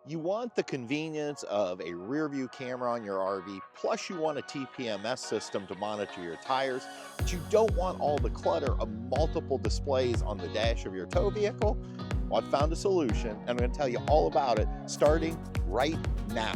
You want the convenience of a rear view camera on your RV, plus you want a TPMS system to monitor your tires, but you don't want all the clutter of multiple displays on the dash of your tow vehicle? Well, I've found a solution, and I'm going to tell you all about it starting right now.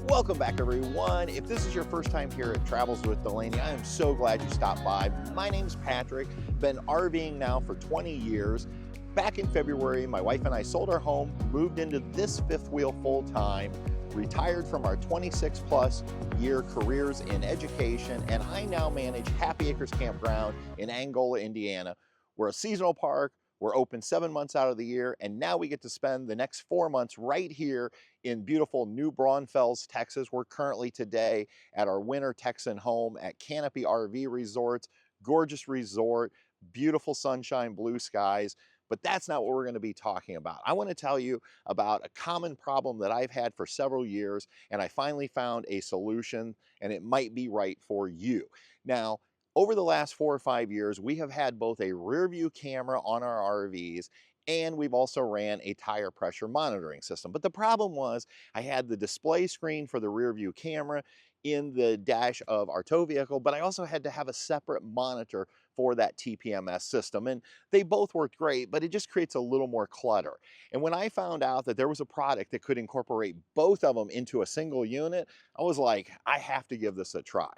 Welcome back, everyone. If this is your first time here at Travels with Delaney, I am so glad you stopped by. My name's Patrick, been RVing now for 20 years. Back in February, my wife and I sold our home, moved into this fifth wheel full time, retired from our 26 plus year careers in education, and I now manage Happy Acres Campground in Angola, Indiana. We're a seasonal park. We're open 7 months out of the year, and now we get to spend the next 4 months right here in beautiful New Braunfels, Texas. We're currently today at our winter Texan home at Canopy RV Resorts. Gorgeous resort, beautiful sunshine, blue skies. But that's not what we're going to be talking about. I want to tell you about a common problem that I've had for several years, and I finally found a solution, and it might be right for you. Now, over the last 4 or 5 years, we have had both a rear view camera on our RVs, and we've also ran a tire pressure monitoring system. But the problem was I had the display screen for the rear view camera in the dash of our tow vehicle, but I also had to have a separate monitor for that TPMS system. And they both worked great, but it just creates a little more clutter. And when I found out that there was a product that could incorporate both of them into a single unit, I was like, I have to give this a try.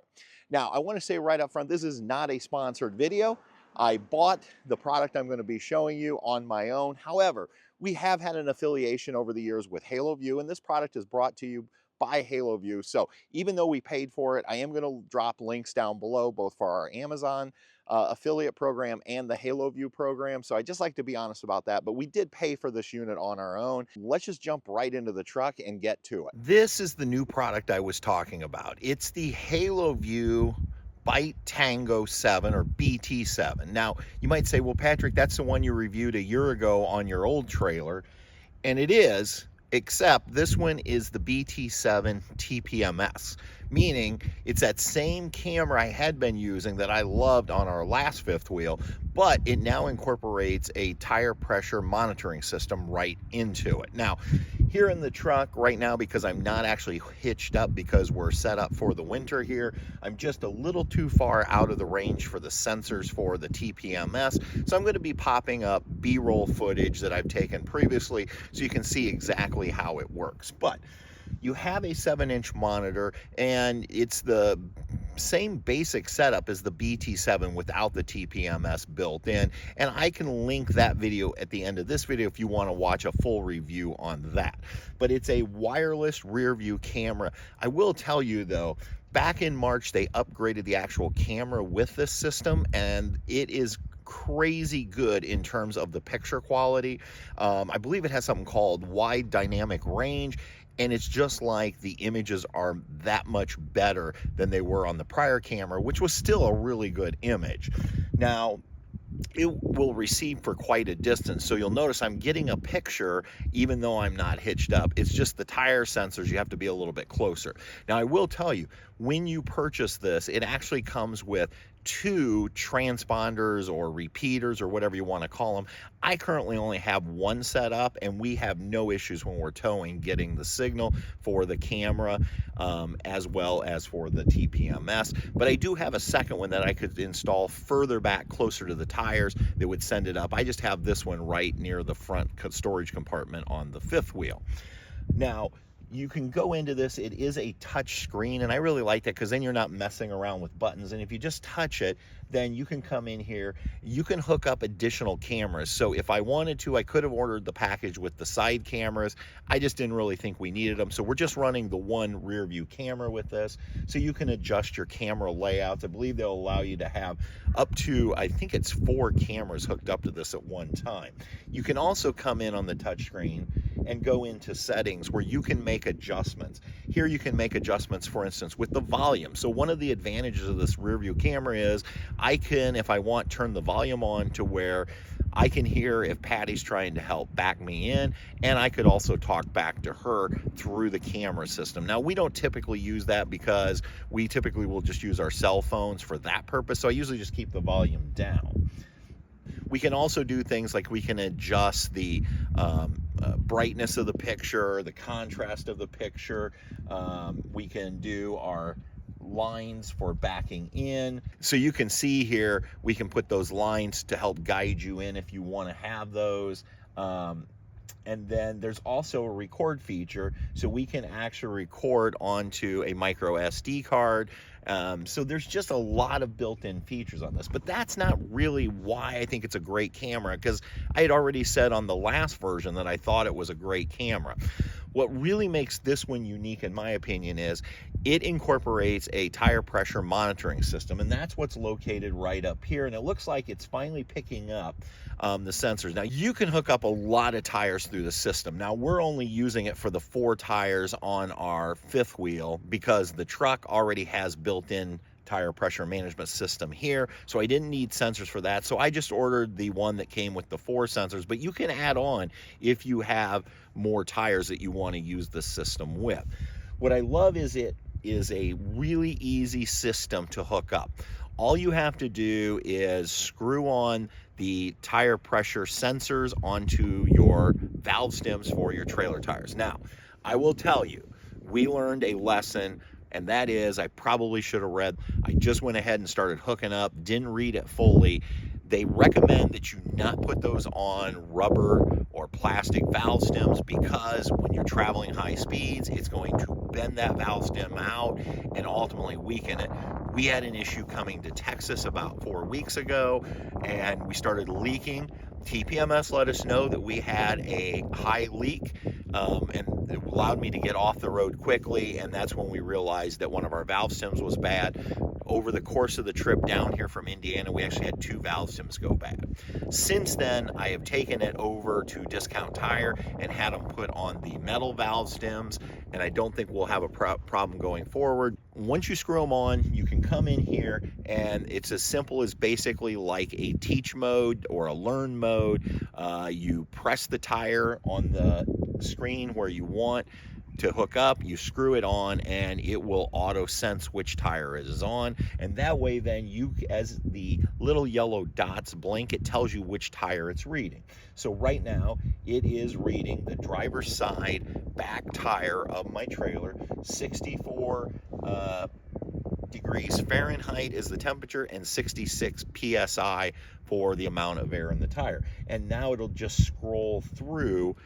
Now, I want to say right up front, this is not a sponsored video. I bought the product I'm going to be showing you on my own. However, we have had an affiliation over the years with Haloview, and this product is brought to you by Haloview. So even though we paid for it, I am going to drop links down below, both for our Amazon affiliate program and the Haloview program. So I just like to be honest about that, but we did pay for this unit on our own. Let's just jump right into the truck and get to it. This is the new product I was talking about. It's the Haloview Byte Tango 7 or BT7. Now, you might say, well, Patrick, that's the one you reviewed a year ago on your old trailer. And it is, except this one is the BT7 TPMS, meaning it's that same camera I had been using that I loved on our last fifth wheel, but it now incorporates a tire pressure monitoring system right into it. Now, here in the truck right now, because I'm not actually hitched up because we're set up for the winter here, I'm just a little too far out of the range for the sensors for the TPMS. So I'm going to be popping up B-roll footage that I've taken previously so you can see exactly how it works. But you have a 7-inch monitor, and it's the same basic setup as the BT7 without the TPMS built in, and I can link that video at the end of this video if you want to watch a full review on that. But it's a wireless rear view camera. I will tell you though, back in March they upgraded the actual camera with this system, and it is crazy good in terms of the picture quality. I believe it has something called wide dynamic range, and it's just like the images are that much better than they were on the prior camera, which was still a really good image. Now, it will receive for quite a distance, so you'll notice I'm getting a picture even though I'm not hitched up. It's just the tire sensors, you have to be a little bit closer. Now, I will tell you, when you purchase this, it actually comes with 2 transponders or repeaters or whatever you want to call them. I currently only have one set up, and we have no issues when we're towing getting the signal for the camera as well as for the TPMS. But I do have a second one that I could install further back closer to the tires that would send it up. I just have this one right near the front storage compartment on the fifth wheel. Now, you can go into this. It is a touch screen, and I really like that because then you're not messing around with buttons. And if you just touch it, then you can come in here, you can hook up additional cameras. So if I wanted to, I could have ordered the package with the side cameras. I just didn't really think we needed them. So we're just running the one rear view camera with this. So you can adjust your camera layouts. I believe they'll allow you to have up to, I think it's 4 cameras hooked up to this at one time. You can also come in on the touch screen and go into settings where you can make adjustments. Here you can make adjustments, for instance, with the volume. So one of the advantages of this rear view camera is I can, if I want, turn the volume on to where I can hear if Patty's trying to help back me in, and I could also talk back to her through the camera system. Now, we don't typically use that because we typically will just use our cell phones for that purpose, so I usually just keep the volume down. We can also do things like we can adjust the brightness of the picture, the contrast of the picture. We can do our lines for backing in. So you can see here, we can put those lines to help guide you in if you want to have those. And then there's also a record feature, so we can actually record onto a micro SD card. So there's just a lot of built-in features on this, but that's not really why I think it's a great camera, because I had already said on the last version that I thought it was a great camera. What really makes this one unique, in my opinion, is it incorporates a tire pressure monitoring system, and that's what's located right up here, and it looks like it's finally picking up the sensors. Now, you can hook up a lot of tires through the system. Now, we're only using it for the 4 tires on our 5th wheel because the truck already has built-in tire pressure management system here, so I didn't need sensors for that. So I just ordered the one that came with the 4 sensors, but you can add on if you have more tires that you want to use the system with. What I love is it is a really easy system to hook up. All you have to do is screw on the tire pressure sensors onto your valve stems for your trailer tires. Now, I will tell you, we learned a lesson, and that is, I probably should have read, I just went ahead and started hooking up, didn't read it fully. They recommend that you not put those on rubber or plastic valve stems, because when you're traveling high speeds, it's going to bend that valve stem out and ultimately weaken it. We had an issue coming to Texas about 4 weeks ago, and we started leaking. TPMS let us know that we had a high leak, and it allowed me to get off the road quickly, and that's when we realized that one of our valve stems was bad. Over the course of the trip down here from Indiana, we actually had 2 valve stems go bad. Since then, I have taken it over to Discount Tire and had them put on the metal valve stems, and I don't think we'll have a problem going forward. Once you screw them on, you can come in here, and it's as simple as basically like a teach mode or a learn mode. You press the tire on the screen where you want to hook up, you screw it on, and it will auto sense which tire it is on, and that way then you, as the little yellow dots blink, it tells you which tire it's reading. So right now it is reading the driver's side back tire of my trailer. 64 degrees Fahrenheit is the temperature, and 66 psi for the amount of air in the tire. And now it'll just scroll through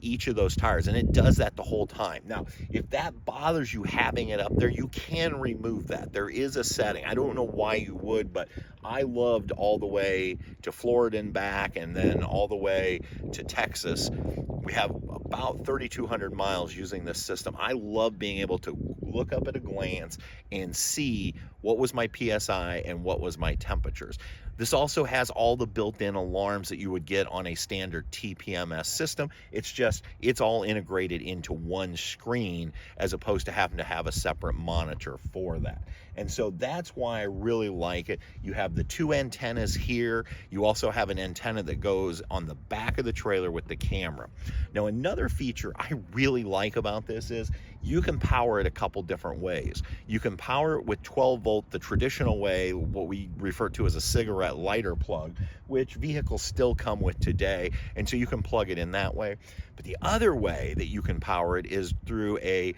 each of those tires, and it does that the whole time. Now, if that bothers you having it up there, you can remove that. There is a setting. I don't know why you would, but I loved all the way to Florida and back, and then all the way to Texas. We have about 3,200 miles using this system. I love being able to look up at a glance and see what was my PSI and what was my temperatures. This also has all the built-in alarms that you would get on a standard TPMS system. It's all integrated into one screen, as opposed to having to have a separate monitor for that. And so that's why I really like it. You have the 2 antennas here. You also have an antenna that goes on the back of the trailer with the camera. Now, another feature I really like about this is you can power it a couple different ways. You can power it with 12 volt, the traditional way, what we refer to as a cigarette lighter plug, which vehicles still come with today, and so you can plug it in that way. But the other way that you can power it is through a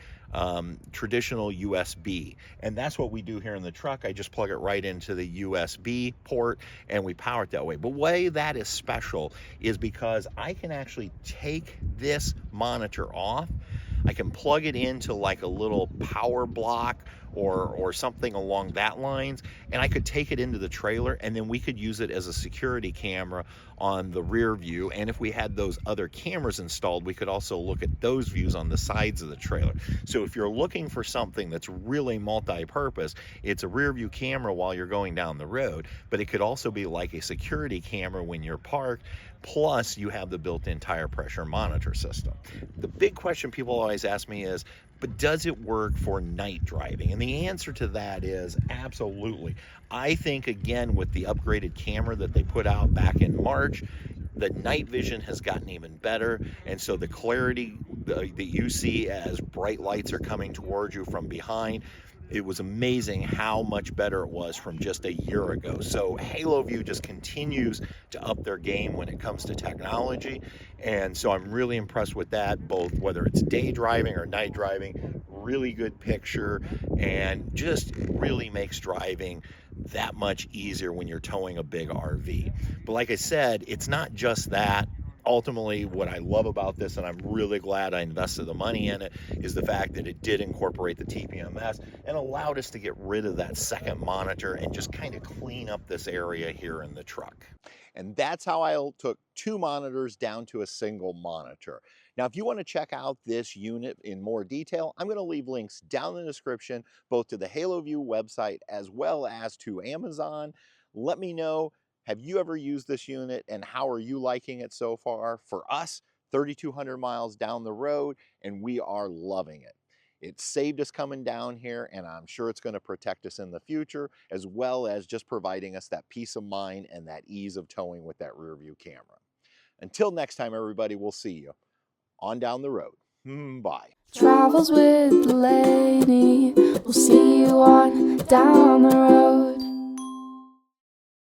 traditional USB, and that's what we do here in the truck. I just plug it right into the USB port and we power it that way. But why that is special is because I can actually take this monitor off. I can plug it into like a little power block or something along that lines, and I could take it into the trailer, and then we could use it as a security camera on the rear view. And if we had those other cameras installed, we could also look at those views on the sides of the trailer. So if you're looking for something that's really multi-purpose, it's a rear view camera while you're going down the road, but it could also be like a security camera when you're parked. Plus, you have the built-in tire pressure monitor system. The big question people always ask me is, but does it work for night driving? And the answer to that is absolutely. I think, again, with the upgraded camera that they put out back in March, the night vision has gotten even better, and so the clarity that you see as bright lights are coming towards you from behind, It was amazing how much better it was from just a year ago. So Haloview just continues to up their game when it comes to technology. And so I'm really impressed with that, both whether it's day driving or night driving, really good picture, and just really makes driving that much easier when you're towing a big RV. But like I said, it's not just that. Ultimately, what I love about this, and I'm really glad I invested the money in it, is the fact that it did incorporate the TPMS and allowed us to get rid of that second monitor and just kind of clean up this area here in the truck. And that's how I took 2 monitors down to a single monitor. Now, if you want to check out this unit in more detail, I'm going to leave links down in the description, both to the Haloview website as well as to Amazon. Let me know, have you ever used this unit and how are you liking it so far? For us, 3,200 miles down the road, and we are loving it. It saved us coming down here, and I'm sure it's going to protect us in the future, as well as just providing us that peace of mind and that ease of towing with that rear view camera. Until next time, everybody, we'll see you on down the road. Bye. Travels with the lady. We'll see you on down the road.